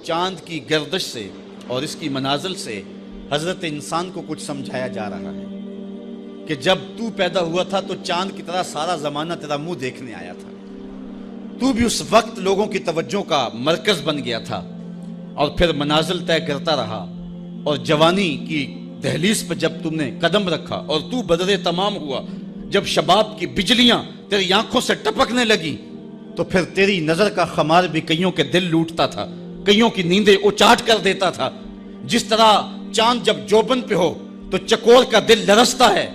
چاند کی گردش سے اور اس کی منازل سے حضرت انسان کو کچھ سمجھایا جا رہا ہے کہ جب تو پیدا ہوا تھا تو چاند کی طرح سارا زمانہ تیرا منہ دیکھنے آیا تھا، تو بھی اس وقت لوگوں کی توجہ کا مرکز بن گیا تھا، اور پھر منازل طے کرتا رہا، اور جوانی کی دہلیز پہ جب تم نے قدم رکھا اور تو بدر تمام ہوا، جب شباب کی بجلیاں تیری آنکھوں سے ٹپکنے لگی، تو پھر تیری نظر کا خمار بھی کئیوں کے دل لوٹتا تھا، کئیوں کی نیندیں اچاٹ کر دیتا تھا۔ جس طرح چاند جب جوبن پہ ہو تو چکور کا دل لرزتا ہے،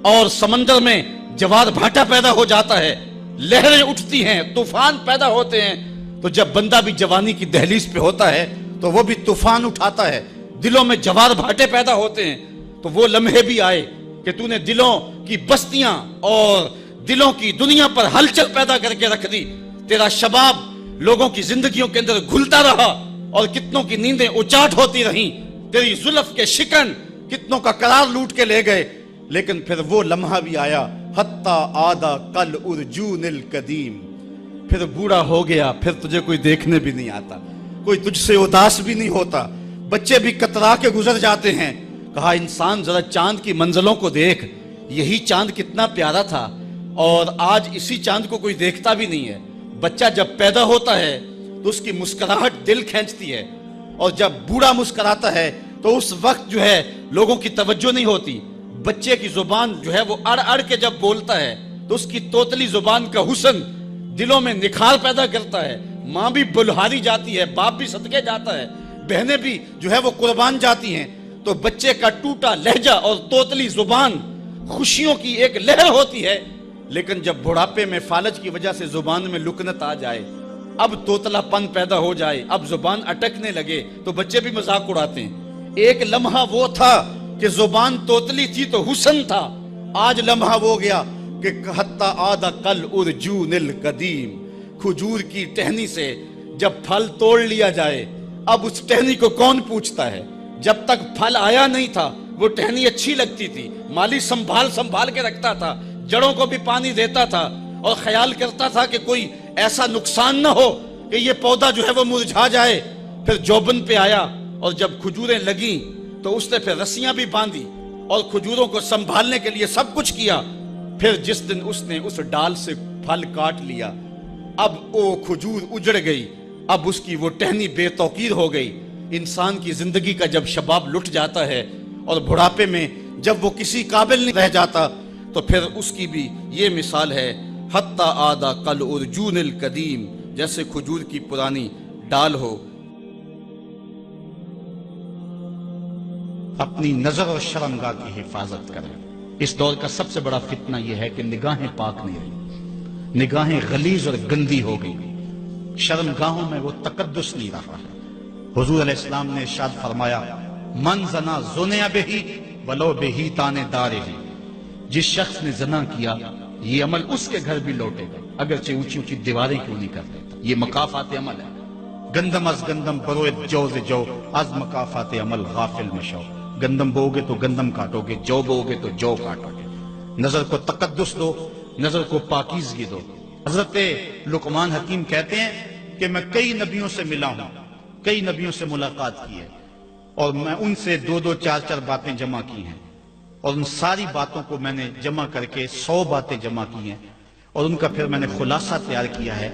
اور سمندر میں جوار بھاٹا پیدا ہو جاتا ہے، لہریں اٹھتی ہیں، طوفان پیدا ہوتے ہیں، تو جب بندہ بھی جوانی کی دہلیز پہ ہوتا ہے تو وہ بھی طوفان اٹھاتا ہے، دلوں میں جوار بھاٹے پیدا ہوتے ہیں۔ تو وہ لمحے بھی آئے کہ تو نے دلوں کی بستیاں اور دلوں کی دنیا پر ہلچل پیدا کر کے رکھ دی۔ تیرا شباب لوگوں کی زندگیوں کے اندر گھلتا رہا، اور کتنوں کی نیندیں اچاٹ ہوتی رہیں، تیری زلف کے شکن کتنوں کا قرار لوٹ کے لے گئے۔ لیکن پھر وہ لمحہ بھی آیا، حتی آدھا کل ارجون القدیم، پھر بوڑھا ہو گیا، پھر تجھے کوئی دیکھنے بھی نہیں آتا، کوئی تجھ سے اداس بھی نہیں ہوتا، بچے بھی کترا کے گزر جاتے ہیں۔ کہا انسان ذرا چاند کی منزلوں کو دیکھ، یہی چاند کتنا پیارا تھا، اور آج اسی چاند کو کوئی دیکھتا بھی نہیں ہے۔ بچہ جب پیدا ہوتا ہے تو اس کی مسکراہٹ دل کھینچتی ہے، اور جب بوڑھا مسکراتا ہے تو اس وقت جو ہے لوگوں کی توجہ نہیں ہوتی۔ بچے کی زبان جو ہے وہ اڑ اڑ کے جب بولتا ہے تو اس کی توتلی زبان کا حسن دلوں میں نکھار پیدا کرتا ہے۔ ماں بھی بلہاری جاتی ہے، باپ بھی صدقے جاتا ہے، بہنیں بھی جو ہے وہ قربان جاتی ہیں۔ تو بچے کا ٹوٹا لہجہ اور توتلی زبان خوشیوں کی ایک لہر ہوتی ہے، لیکن جب بڑھاپے میں فالج کی وجہ سے زبان میں لکنت آ جائے، اب توتلا پن پیدا ہو جائے، اب زبان اٹکنے لگے، تو بچے بھی مذاق اڑاتے ہیں۔ ایک لمحہ وہ تھا کہ زبان توتلی تھی تو حسن تھا، آج لمحہ وہ گیا کہ حتی آدھا کل ارجون القدیم، کھجور کی ٹہنی سے جب پھل توڑ لیا جائے، اب اس ٹہنی کو کون پوچھتا ہے؟ جب تک پھل آیا نہیں تھا وہ ٹہنی اچھی لگتی تھی، مالی سنبھال کے رکھتا تھا، جڑوں کو بھی پانی دیتا تھا، اور خیال کرتا تھا کہ کوئی ایسا نقصان نہ ہو کہ یہ پودا جو ہے وہ مرجھا جائے۔ پھر جوبن پہ آیا، اور جب کھجوریں لگیں تو اس نے پھر رسیاں بھی باندھی اور کھجوروں کو سنبھالنے کے لیے سب کچھ کیا۔ پھر جس دن اس نے اس ڈال سے پھل کاٹ لیا، اب وہ کھجور اجڑ گئی، اب اس کی وہ ٹہنی بے توقیر ہو گئی۔ انسان کی زندگی کا جب شباب لٹ جاتا ہے اور بڑھاپے میں جب وہ کسی قابل نہیں رہ جاتا، تو پھر اس کی بھی یہ مثال ہے، حتی آدھا کل ارجون القدیم، جیسے کھجور کی پرانی ڈال ہو۔ اپنی نظر اور شرمگاہ کی حفاظت کریں۔ اس دور کا سب سے بڑا فتنہ یہ ہے کہ نگاہیں پاک نہیں رہی، نگاہیں غلیظ اور گندی ہو گئی، شرمگاہوں میں وہ تقدس نہیں رہا ہے۔ حضور علیہ السلام نے ارشاد فرمایا، من زنا زنیا بہی ولو بہی تانے دارے ہی، جس شخص نے زنا کیا یہ عمل اس کے گھر بھی لوٹے گا، اگرچہ اونچی اونچی دیواریں کیوں نہیں کر دیتا۔ یہ مکافات عمل ہے۔ گندم از گندم بروئے جو جو از مکافات عمل غافل مشو، گندم بو گے تو گندم کاٹو گے، جو بو گے تو جو کاٹو گے۔ نظر کو تقدس دو، نظر کو پاکیزگی دو۔ حضرت لقمان حکیم کہتے ہیں کہ میں کئی نبیوں سے ملا ہوں، کئی نبیوں سے ملاقات کی ہے، اور میں ان سے 2 4 باتیں جمع کی ہیں، اور ان ساری باتوں کو میں نے جمع کر کے 100 باتیں جمع کی ہیں، اور ان کا پھر میں نے خلاصہ تیار کیا ہے۔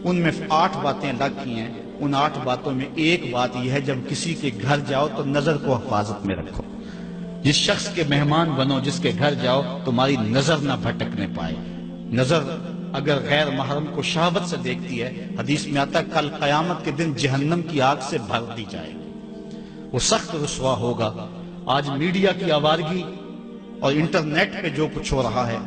ان میں 8 باتیں الگ کی ہیں۔ ان 8 باتوں میں ایک بات یہ ہے، جب کسی کے گھر جاؤ تو نظر کو حفاظت میں رکھو۔ جس شخص کے مہمان بنو، جس کے گھر جاؤ، تمہاری نظر نہ بھٹکنے پائے۔ نظر اگر غیر محرم کو شہوت سے دیکھتی ہے، حدیث میں آتا ہے کل قیامت کے دن جہنم کی آگ سے بھر دی جائے گی، وہ سخت رسوا ہوگا۔ آج میڈیا کی آوارگی اور انٹرنیٹ پہ جو کچھ ہو رہا ہے،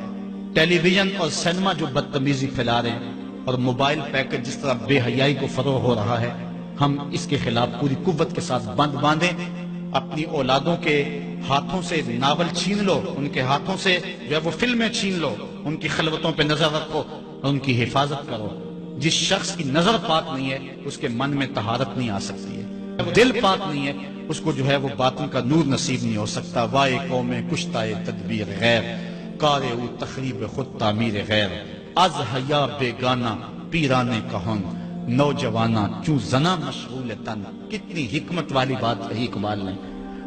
ٹیلی ویژن اور سینما جو بدتمیزی پھیلا رہے ہیں، اور موبائل پیکج جس طرح بے حیائی کو فروغ ہو رہا ہے، ہم اس کے خلاف پوری قوت کے ساتھ بند باندھیں۔ اپنی اولادوں کے ہاتھوں سے ناول چھین لو، ان کے ہاتھوں سے جو ہے وہ فلمیں چھین لو، ان کی خلوتوں پہ نظر رکھو اور ان کی حفاظت کرو۔ جس شخص کی نظر پاک نہیں ہے اس کے من میں طہارت نہیں آ سکتی ہے، دل پاک نہیں ہے اس کو جو ہے وہ باطن کا نور نصیب نہیں ہو سکتا۔ وائے قوم کشتائے تدبیر غیر، کارے او تخریب خود تعمیر غیر، از حیا بیگانہ پیرانے کہن، نوجوانا چوں زنا مشغول تن. کتنی حکمت والی بات کہی اقبال نے.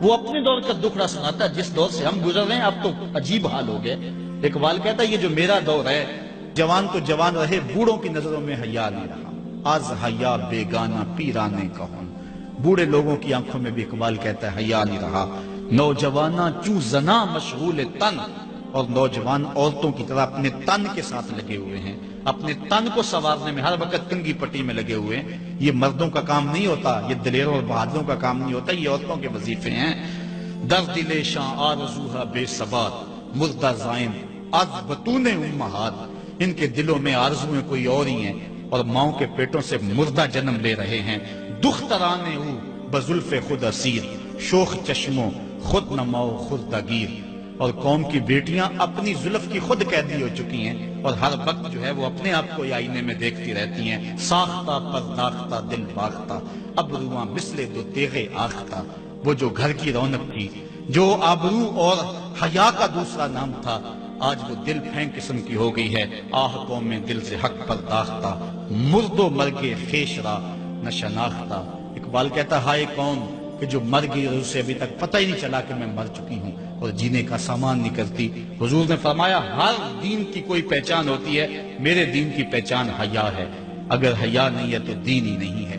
وہ اپنے دور کا دکھڑا سناتا ہے جس دور سے ہم گزر رہے ہیں. اب تو عجیب حال ہو گئے. اقبال کہتا ہے یہ جو میرا دور ہے، جوان تو جوان رہے، بوڑھوں کی نظروں میں حیا نہیں رہا. آز حیا بیگانہ پیرانے کہن. بوڑھے لوگوں کی آنکھوں میں بھی اقبال کہتا ہے حیا نہیں رہا. نوجوانہ چوں زنا مشغول تن. اور نوجوان عورتوں کی طرح اپنے تن کے ساتھ لگے ہوئے ہیں، اپنے تن کو سنوارنے میں ہر وقت کنگھی پٹی میں لگے ہوئے ہیں. یہ مردوں کا کام نہیں ہوتا، یہ دلیروں اور بہادروں کا کام نہیں ہوتا، یہ عورتوں کے وظیفے ہیں. در دل شاں آرزوہا بے ثبات مردہ زائن از بطون امہات. ان کے دلوں میں آرزویں کوئی اور ہی ہیں اور ماؤں کے پیٹوں سے مردہ جنم لے رہے ہیں. دخترانے او بزلف خود اسیر شوخ چشموں خود نماؤ خردہ گیر. اور قوم کی بیٹیاں اپنی زلف کی خود قیدی ہو چکی ہیں اور ہر وقت جو ہے وہ اپنے آپ کو آئینے میں دیکھتی رہتی ہیں. ساختہ پرداختہ دل باختہ ابروان مثل دو تیغے آختہ. وہ جو گھر کی رونق تھی، جو آبرو اور حیا کا دوسرا نام تھا، آج وہ دل پھینک قسم کی ہو گئی ہے. آہ قوم میں دل سے حق پرداختہ مرد و مرگے خیش را نہ شناختہ. اقبال کہتا ہائے قوم کہ جو مر گئی اور اسے ابھی تک پتہ ہی نہیں چلا کہ میں مر چکی ہوں اور جینے کا سامان نہیں کرتی. حضور نے فرمایا ہر دین کی کوئی پہچان ہوتی ہے، میرے دین کی پہچان حیا ہے. اگر حیا نہیں ہے تو دین ہی نہیں ہے.